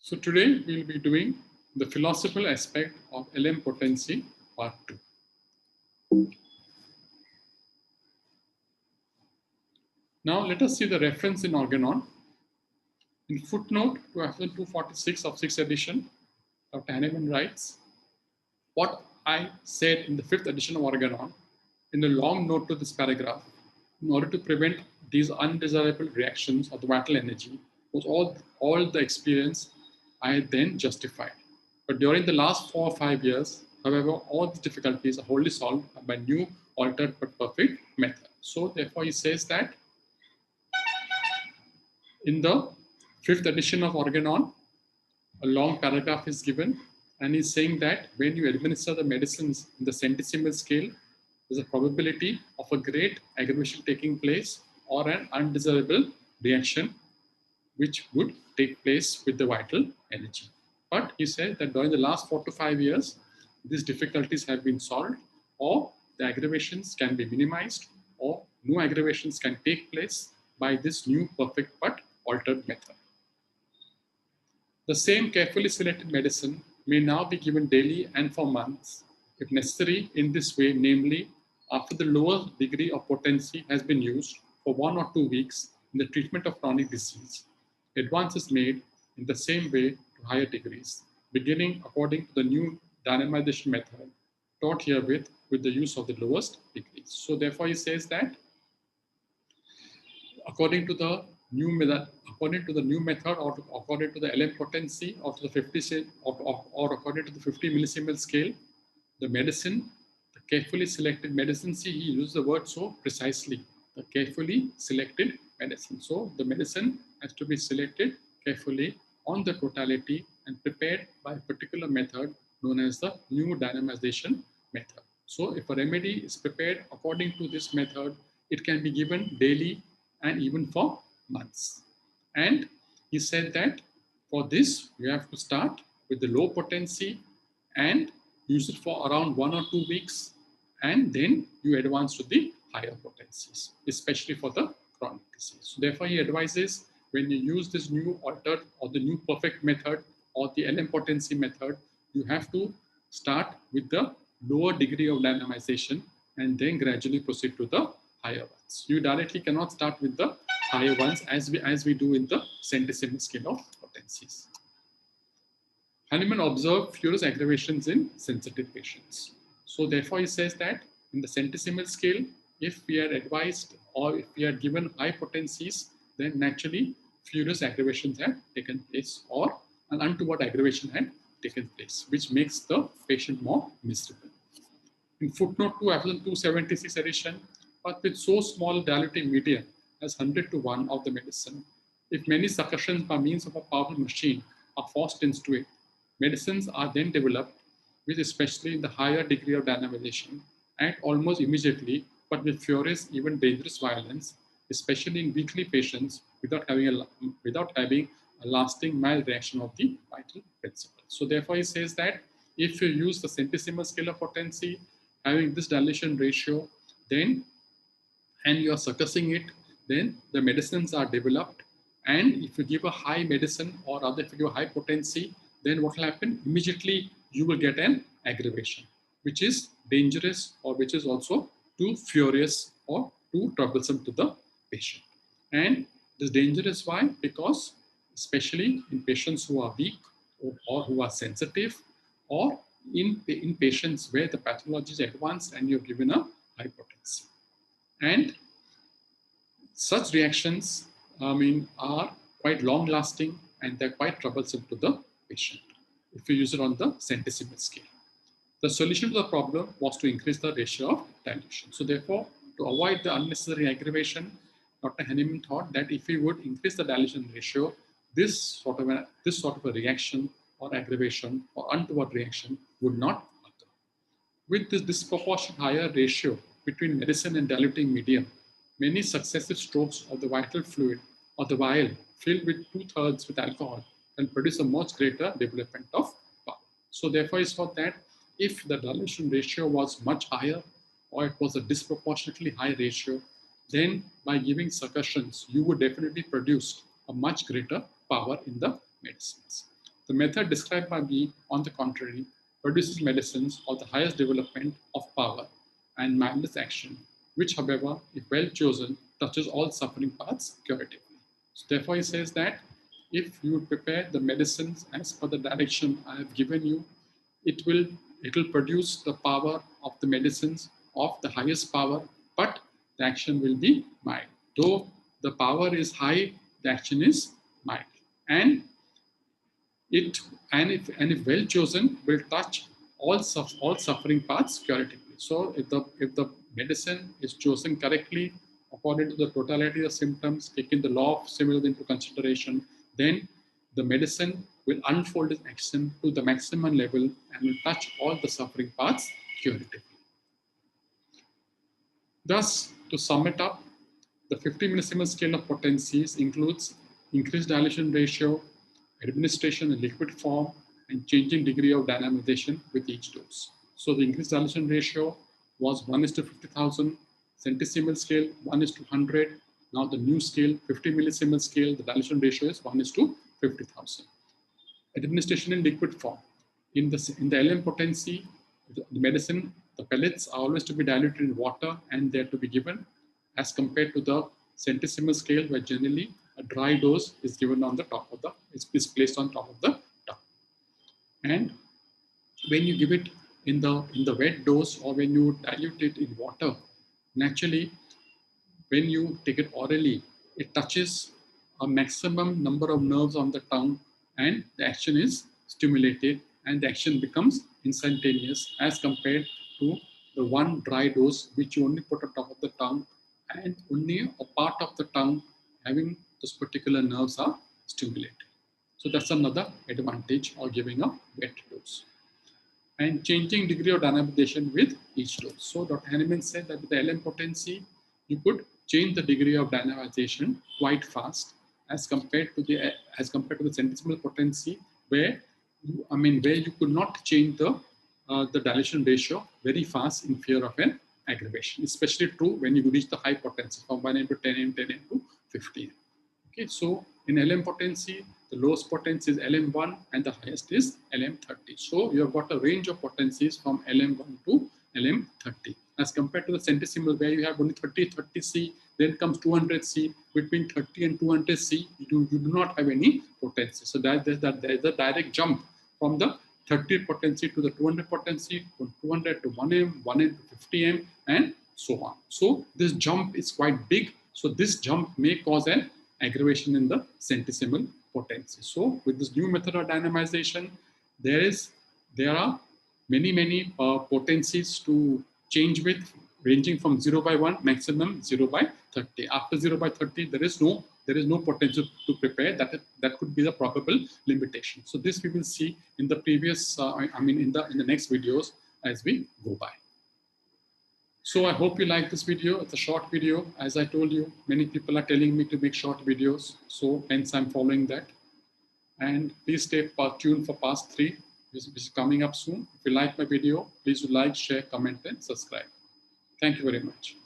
So today we will be doing the philosophical aspect of LM potency part 2. Now let us see the reference in Organon. In footnote 246 of 6th edition, Dr. Hahnemann writes, what I said in the 5th edition of Organon, in a long note to this paragraph, in order to prevent these undesirable reactions of the vital energy, was all the experience I had then justified. But during the last 4 or 5 years, however, all these difficulties are wholly solved by new, altered but perfect method. So therefore he says that in the 5th edition of Organon, a long paragraph is given, and he's saying that when you administer the medicines in the centesimal scale, there's a probability of a great aggravation taking place or an undesirable reaction which would take place with the vital energy. But he said that during the last 4 to 5 years, these difficulties have been solved, or the aggravations can be minimized, or no aggravations can take place by this new perfect but altered method. The same carefully selected medicine may now be given daily and for months, if necessary, in this way, namely, after the lower degree of potency has been used for 1 or 2 weeks in the treatment of chronic disease. Advance is made in the same way to higher degrees, beginning according to the new dynamization method taught herewith with the use of the lowest degrees. So therefore he says that according to the new method, or according to the LM potency or to the 50 or according to the 50 millesimal scale, the medicine, the carefully selected medicine, see, he uses the word so precisely, the carefully selected medicine. So the medicine has to be selected carefully on the totality and prepared by a particular method known as the new dynamization method. So if a remedy is prepared according to this method, it can be given daily and even for months. And he said that for this, you have to start with the low potency and use it for around 1 or 2 weeks, and then you advance to the higher potencies, especially for the chronic disease. So therefore, he advises when you use this new altered or the new perfect method or the LM potency method, you have to start with the lower degree of dynamization and then gradually proceed to the higher ones. You directly cannot start with the higher ones as we do in the centesimal scale of potencies. Hahnemann observed furious aggravations in sensitive patients. So therefore he says that in the centesimal scale, if we are advised or if we are given high potencies, then naturally furious aggravations had taken place or an untoward aggravation had taken place, which makes the patient more miserable. In footnote 2, after the 276 edition, but with so small diluting medium as 100 to 1 of the medicine, if many succussions by means of a powerful machine are forced into it, medicines are then developed with especially in the higher degree of dynamization and almost immediately, but with furious, even dangerous violence, especially in weakly patients without having a lasting mild reaction of the vital principle. So therefore he says that if you use the centesimal scale of potency, having this dilution ratio, then and you are succussing it, then the medicines are developed. And if you give a high medicine or rather if you give a high potency, then what will happen? Immediately you will get an aggravation, which is dangerous or which is also too furious or too troublesome to the patient. And this dangerous why? Because especially in patients who are weak or who are sensitive, or in patients where the pathology is advanced and you're given a high potency. And such reactions, are quite long-lasting and they're quite troublesome to the patient if you use it on the centesimal scale. The solution to the problem was to increase the ratio of dilution. So therefore, to avoid the unnecessary aggravation, Dr. Hahnemann thought that if we would increase the dilution ratio, this sort of a reaction or aggravation or untoward reaction would not occur. With this disproportionate higher ratio between medicine and diluting medium, many successive strokes of the vital fluid or the vial filled with 2/3 with alcohol can produce a much greater development of power. So therefore, it's thought that if the dilution ratio was much higher or it was a disproportionately high ratio, then by giving succussions, you would definitely produce a much greater power in the medicines. The method described by me, on the contrary, produces medicines of the highest development of power and mindless action, which, however, if well chosen, touches all suffering parts curatively. So therefore, he says that if you prepare the medicines as per the direction I have given you, it will produce the power of the medicines of the highest power, but the action will be mild. Though the power is high, the action is mild. And if well chosen, will touch all suffering parts curatively. So if the medicine is chosen correctly according to the totality of symptoms, taking the law of similarity into consideration, then the medicine will unfold its action to the maximum level and will touch all the suffering parts curatively. Thus, to sum it up, the 50 millesimal scale of potencies includes increased dilution ratio, administration in liquid form, and changing degree of dynamization with each dose. So the increased dilution ratio was 1:50,000, centesimal scale 1:100. Now the new scale, 50 millesimal scale, the dilution ratio is 1:50,000. Administration in liquid form. In the LM potency, the medicine, the pellets are always to be diluted in water and they're to be given, as compared to the centesimal scale, where generally a dry dose is given on the top of the, is placed on top of the tongue. And when you give it in the wet dose, or when you dilute it in water, naturally, when you take it orally, it touches a maximum number of nerves on the tongue, and the action is stimulated, and the action becomes instantaneous, as compared to the one dry dose which you only put on top of the tongue, and only a part of the tongue having those particular nerves are stimulated. So that's another advantage of giving a wet dose. And changing degree of dynamization with each dose. So Dr. Hahnemann said that with the LM potency, you could change the degree of dynamization quite fast as compared to the centesimal potency, where you could not change the dilution ratio very fast in fear of an aggravation. Especially true when you reach the high potency from 1M to 10M, 10M to 50M. Okay, so in LM potency, the lowest potency is LM1 and the highest is LM30. So you have got a range of potencies from LM1 to LM30, as compared to the centesimal, where you have only 30C, then comes 200C. Between 30 and 200C, you do not have any potency. So there's a direct jump from the 30 potency to the 200 potency, from 200 to 1M, 1M to 50M, and so on. So this jump is quite big. So this jump may cause an aggravation in the centesimal potency. So with this new method of dynamization, there are many potencies to change with, ranging from 0/1, maximum 0/30. After 0/30, there is no potential to prepare. That could be the probable limitation. So this we will see in the previous, in the next videos as we go by. So I hope you like this video. It's a short video. As I told you, many people are telling me to make short videos. So hence I'm following that. And please stay tuned for part 3, which is coming up soon. If you like my video, please do like, share, comment, and subscribe. Thank you very much.